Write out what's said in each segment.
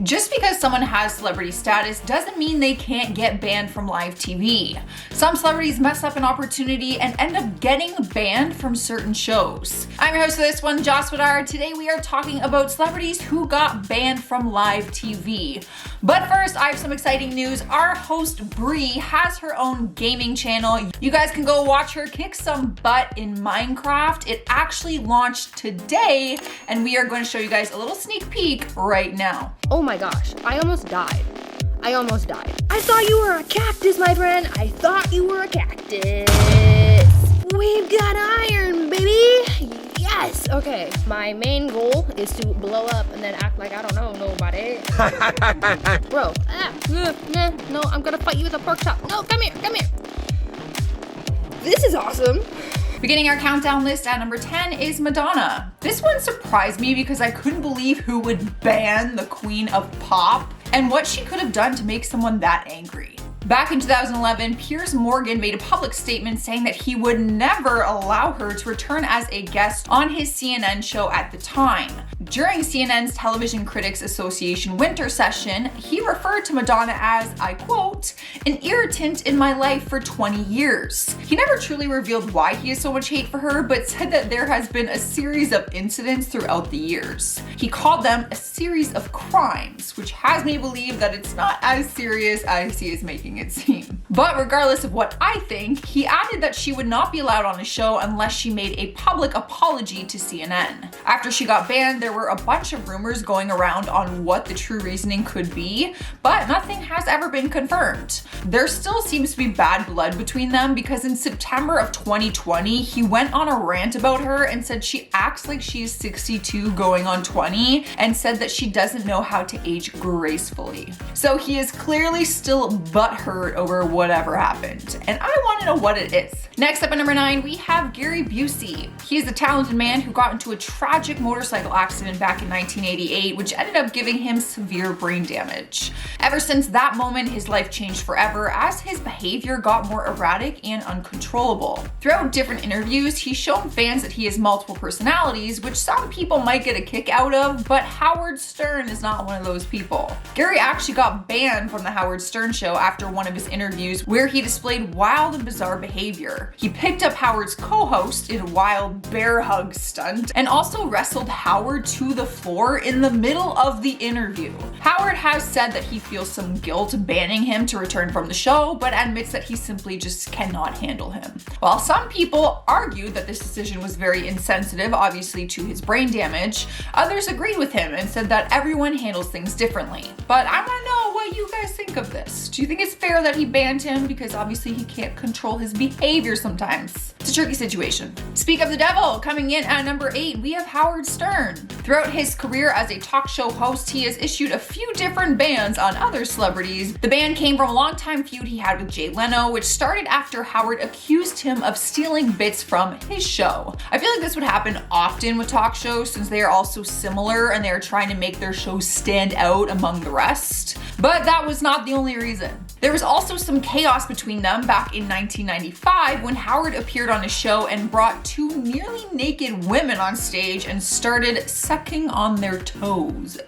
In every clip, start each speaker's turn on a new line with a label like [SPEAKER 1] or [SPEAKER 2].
[SPEAKER 1] Just because someone has celebrity status doesn't mean they can't get banned from live TV. Some celebrities mess up an opportunity and end up getting banned from certain shows. I'm your host for this one, Joss Woodard. Today we are talking about celebrities who got banned from live TV. But first, I have some exciting news. Our host Bree has her own gaming channel. You guys can go watch her kick some butt in Minecraft. It actually launched today, and we are going to show you guys a little sneak peek right now.
[SPEAKER 2] Oh my gosh, I almost died. I thought you were a cactus, my friend. I thought you were a cactus. We've got iron, baby. Yes. Okay, my main goal is to blow up and then act like I don't know nobody. Bro, no, I'm gonna fight you with a pork chop. No, come here. This is awesome.
[SPEAKER 1] Beginning our countdown list at number 10 is Madonna. This one surprised me because I couldn't believe who would ban the Queen of Pop and what she could have done to make someone that angry. Back in 2011, Piers Morgan made a public statement saying that he would never allow her to return as a guest on his CNN show at the time. During CNN's Television Critics Association winter session, he referred to Madonna as, I quote, an irritant in my life for 20 years. He never truly revealed why he has so much hate for her, but said that there has been a series of incidents throughout the years. He called them a series of crimes, which has me believe that it's not as serious as he is making it seem. But regardless of what I think, he added that she would not be allowed on the show unless she made a public apology to CNN. After she got banned, there were a bunch of rumors going around on what the true reasoning could be, but nothing has ever been confirmed. There still seems to be bad blood between them because in September of 2020, he went on a rant about her and said she acts like she is 62 going on 20 and said that she doesn't know how to age gracefully. So he is clearly still butthurt over whatever happened, and I want to know what it is. Next up at number 9, we have Gary Busey. He is a talented man who got into a tragic motorcycle accident back in 1988, which ended up giving him severe brain damage. Ever since that moment, his life changed forever as his behavior got more erratic and uncontrollable. Throughout different interviews, he's shown fans that he has multiple personalities, which some people might get a kick out of, but Howard Stern is not one of those people. Gary actually got banned from the Howard Stern show after one of his interviews where he displayed wild and bizarre behavior. He picked up Howard's co-host in a wild bear hug stunt and also wrestled Howard to the floor in the middle of the interview. Howard has said that he feels some guilt banning him to return from the show, but admits that he simply just cannot handle him. While some people argued that this decision was very insensitive, obviously to his brain damage, others agreed with him and said that everyone handles things differently. But I want to know what you guys think of this. Do you think it's fair that he banned him? Because obviously he can't control his behavior sometimes. It's a tricky situation. Speak of the devil, coming in at number 8, we have Howard Stern. Throughout his career as a talk show host, he has issued a few different bans on other celebrities. The ban came from a longtime feud he had with Jay Leno, which started after Howard accused him of stealing bits from his show. I feel like this would happen often with talk shows since they are all so similar and they are trying to make their shows stand out among the rest. But that was not the only reason. There was also some chaos between them back in 1995 when Howard appeared on a show and brought two nearly naked women on stage and started sucking on their toes.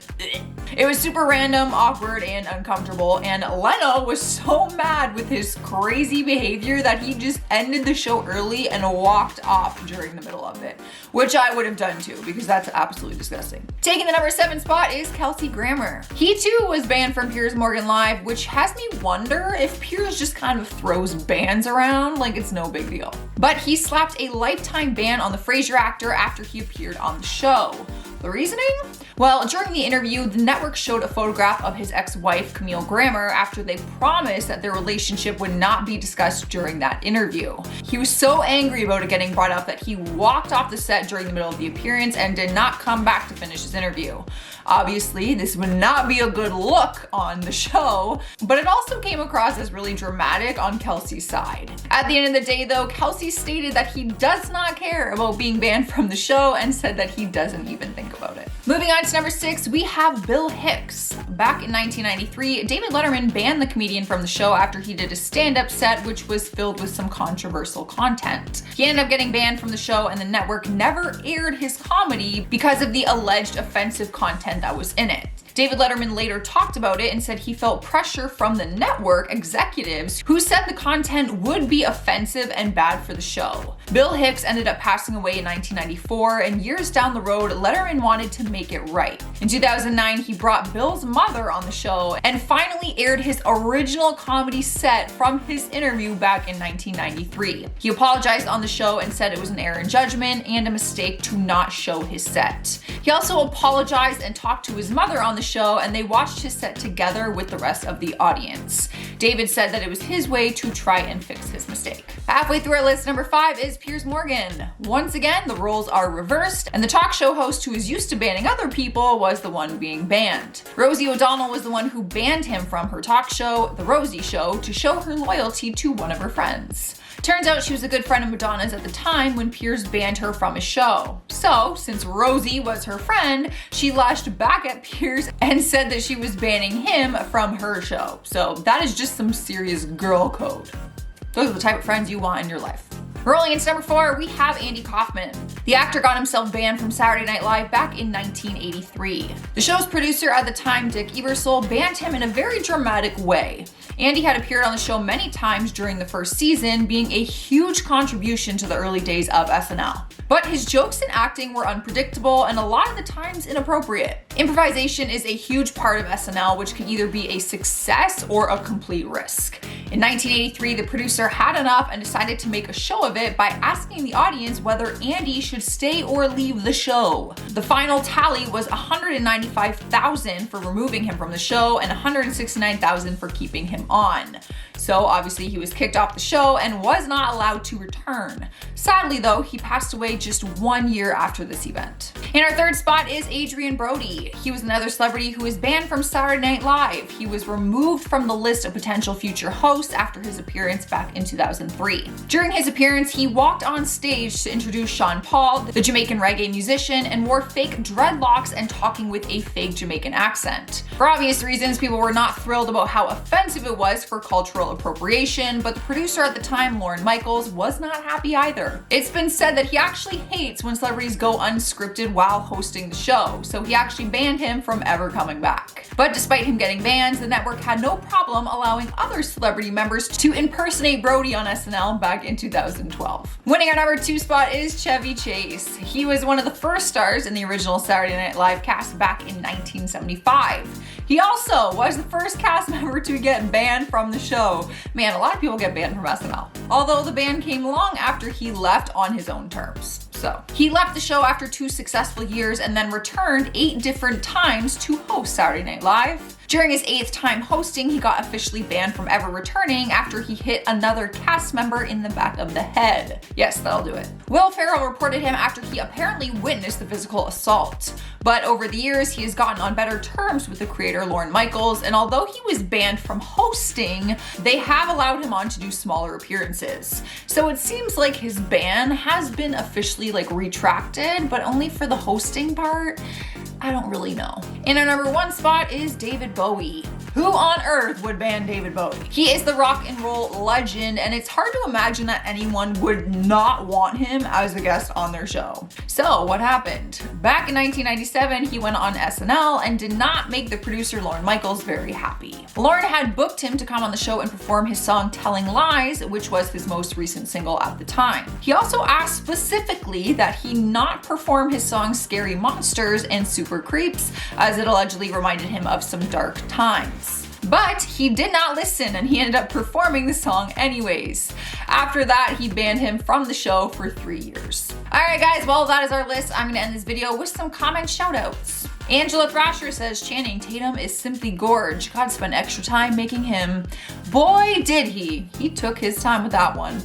[SPEAKER 1] It was super random, awkward, and uncomfortable, and Leno was so mad with his crazy behavior that he just ended the show early and walked off during the middle of it, which I would have done too because that's absolutely disgusting. Taking the number 7 spot is Kelsey Grammer. He too was banned from Piers Morgan Live, which has me wonder if Piers just kind of throws bans around like it's no big deal. But he slapped a lifetime ban on the Frasier actor after he appeared on the show. The reasoning? Well, during the interview, the network showed a photograph of his ex-wife, Camille Grammer, after they promised that their relationship would not be discussed during that interview. He was so angry about it getting brought up that he walked off the set during the middle of the appearance and did not come back to finish his interview. Obviously, this would not be a good look on the show, but it also came across as really dramatic on Kelsey's side. At the end of the day though, Kelsey stated that he does not care about being banned from the show and said that he doesn't even think about it. Moving on to number 6, we have Bill Hicks. Back in 1993, David Letterman banned the comedian from the show after he did a stand-up set which was filled with some controversial content. He ended up getting banned from the show and the network never aired his comedy because of the alleged offensive content that was in it. David Letterman later talked about it and said he felt pressure from the network executives who said the content would be offensive and bad for the show. Bill Hicks ended up passing away in 1994, and years down the road, Letterman wanted to make it right. In 2009, he brought Bill's mother on the show and finally aired his original comedy set from his interview back in 1993. He apologized on the show and said it was an error in judgment and a mistake to not show his set. He also apologized and talked to his mother on the show, and they watched his set together with the rest of the audience. David said that it was his way to try and fix his mistake. Halfway through our list, number 5 is Piers Morgan. Once again, the roles are reversed, and the talk show host who is used to banning other people was the one being banned. Rosie O'Donnell was the one who banned him from her talk show, The Rosie Show, to show her loyalty to one of her friends. Turns out she was a good friend of Madonna's at the time when Piers banned her from his show. So, since Rosie was her friend, she lashed back at Piers and said that she was banning him from her show. So that is just some serious girl code. Those are the type of friends you want in your life. Rolling into number 4, we have Andy Kaufman. The actor got himself banned from Saturday Night Live back in 1983. The show's producer at the time, Dick Ebersol, banned him in a very dramatic way. Andy had appeared on the show many times during the first season, being a huge contribution to the early days of SNL. But his jokes and acting were unpredictable and a lot of the times inappropriate. Improvisation is a huge part of SNL, which can either be a success or a complete risk. In 1983, the producer had enough and decided to make a show of it by asking the audience whether Andy should stay or leave the show. The final tally was $195,000 for removing him from the show and $169,000 for keeping him on. So obviously he was kicked off the show and was not allowed to return. Sadly though, he passed away just 1 year after this event. In our third spot is Adrian Brody. He was another celebrity who was banned from Saturday Night Live. He was removed from the list of potential future hosts after his appearance back in 2003. During his appearance, he walked on stage to introduce Sean Paul, the Jamaican reggae musician, and wore fake dreadlocks and talking with a fake Jamaican accent. For obvious reasons, people were not thrilled about how offensive it was for cultural appropriation, but the producer at the time, Lorne Michaels, was not happy either. It's been said that he actually hates when celebrities go unscripted while hosting the show, so he actually banned him from ever coming back. But despite him getting banned, the network had no problem allowing other celebrity members to impersonate Brody on SNL back in 2012. Winning our number 2 spot is Chevy Chase. He was one of the first stars in the original Saturday Night Live cast back in 1975. He also was the first cast member to get banned from the show. Man, a lot of people get banned from SNL. Although the ban came long after he left on his own terms. So he left the show after 2 successful years and then returned 8 different times to host Saturday Night Live. During his 8th time hosting, he got officially banned from ever returning after he hit another cast member in the back of the head. Yes, that'll do it. Will Ferrell reported him after he apparently witnessed the physical assault. But over the years, he has gotten on better terms with the creator Lorne Michaels, and although he was banned from hosting, they have allowed him on to do smaller appearances. So it seems like his ban has been officially retracted, but only for the hosting part. I don't really know. In our number 1 spot is David Bowie. Who on earth would ban David Bowie? He is the rock and roll legend, and it's hard to imagine that anyone would not want him as a guest on their show. So what happened? Back in 1997, he went on SNL and did not make the producer Lorne Michaels very happy. Lorne had booked him to come on the show and perform his song Telling Lies, which was his most recent single at the time. He also asked specifically that he not perform his song Scary Monsters and Super Creeps, as it allegedly reminded him of some dark times. But he did not listen and he ended up performing the song anyways. After that, he banned him from the show for 3 years. Alright guys, well that is our list. I'm gonna end this video with some comment shoutouts. Angela Thrasher says Channing Tatum is simply gorge. God spent extra time making him. Boy did he. He took his time with that one.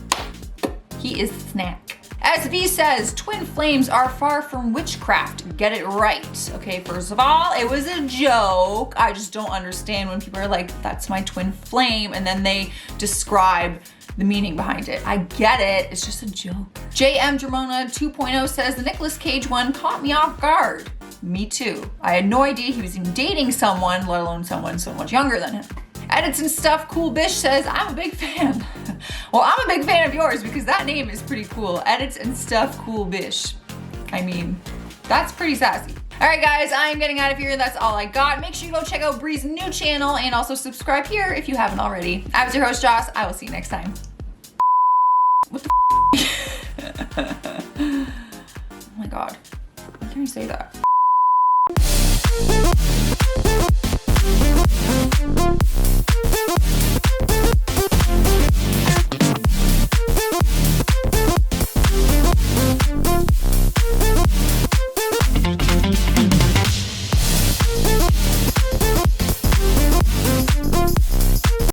[SPEAKER 1] He is a snack. SV says, twin flames are far from witchcraft. Get it right. Okay, first of all, it was a joke. I just don't understand when people are like, that's my twin flame, and then they describe the meaning behind it. I get it, it's just a joke. JM Dramona 2.0 says, the Nicolas Cage one caught me off guard. Me too. I had no idea he was even dating someone, let alone someone so much younger than him. Edits and Stuff Cool Bish says, I'm a big fan. Well, I'm a big fan of yours because that name is pretty cool. Edits and Stuff Cool Bish. I mean, that's pretty sassy. All right, guys, I'm getting out of here. That's all I got. Make sure you go check out Bree's new channel and also subscribe here if you haven't already. I was your host, Joss. I will see you next time. What the Oh my God. Why can't you say that?